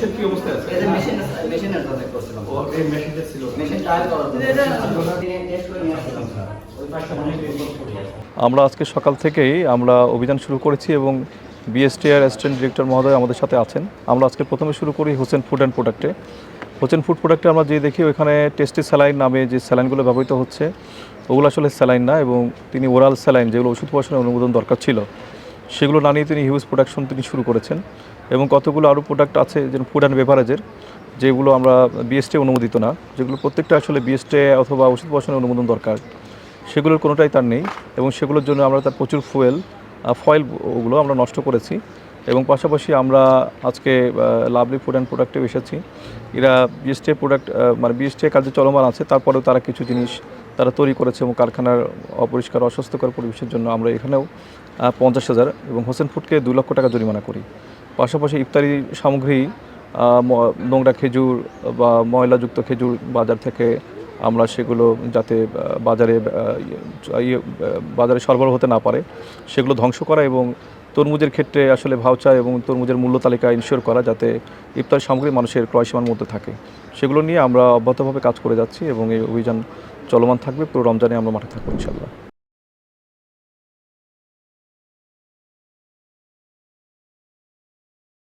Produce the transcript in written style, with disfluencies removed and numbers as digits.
Machine কি অবস্থায় আছে? এই যে মেশিনের জন্য করছিলাম। ও এই মেশিনটা ছিল। মেশিন ট্রায়াল করার জন্য টেস্ট করে নিয়ে আসছিলাম স্যার। ওই পাশটা অনেক বিপদ পড়ে আছে। আমরা আজকে সকাল থেকেই আমরা অভিযান শুরু করেছি এবং বিএসটিআর অ্যাসিস্ট্যান্ট ডিরেক্টর মহোদয় আমাদের সাথে আছেন। আমরা আজকে প্রথমে শুরু করি হোসেন ফুড অ্যান্ড প্রোডাক্টে। হোসেন ফুড প্রোডাক্টে আমরা যে দেখি ওখানে টেস্টি স্যালাইন নামে যে স্যালাইনগুলো ব্যবহৃত হচ্ছে ওগুলো আসলে স্যালাইন না, এবং তিনি ওরাল স্যালাইন যেগুলো ওষুধ প্রশাসনের অনুমোদন দরকার ছিল সেগুলো না নিয়ে তিনি হিউজ প্রোডাকশন তিনি শুরু করেছেন। এবং কতগুলো আরও প্রোডাক্ট আছে যেমন ফুড অ্যান্ড বেভারেজের, যেগুলো আমরা বিএসটি অনুমোদিত না, যেগুলো প্রত্যেকটা আসলে বিএসটি অথবা ওষুধ প্রশাসনের অনুমোদন দরকার, সেগুলোর কোনোটাই তার নেই। এবং সেগুলোর জন্য আমরা তার প্রচুর ফয়েল ওগুলো আমরা নষ্ট করেছি। এবং পাশাপাশি আমরা আজকে লাভলি ফুড অ্যান্ড প্রোডাক্টে এসেছি। এরা বিএসটি প্রোডাক্ট মানে বিএসটি কাজে চলমান আছে, তারপরেও তারা কিছু জিনিস তারা তৈরি করেছে এবং কারখানার অপরিষ্কার অস্বাস্থ্যকর পরিবেশের জন্য আমরা এখানেও 50,000 এবং হোসেন ফুডকে 2 লক্ষ টাকা জরিমানা করি। পাশাপাশি ইফতারি সামগ্রী, নোংরা খেজুর বা ময়লাযুক্ত খেজুর বাজার থেকে আমরা সেগুলো যাতে বাজারে সরবরাহ হতে না পারে সেগুলো ধ্বংস করা, এবং তরমুজের ক্ষেত্রে আসলে ভাউচার এবং তরমুজের মূল্য তালিকা ইনশিওর করা যাতে ইফতার সামগ্রী মানুষের ক্রয় সীমার মধ্যে থাকে, সেগুলো নিয়ে আমরা অব্যাহতভাবে কাজ করে যাচ্ছি এবং এই অভিযান চলমান থাকবে। পুরো রমজানে আমরা মাঠে থাকবো ইনশাআল্লাহ।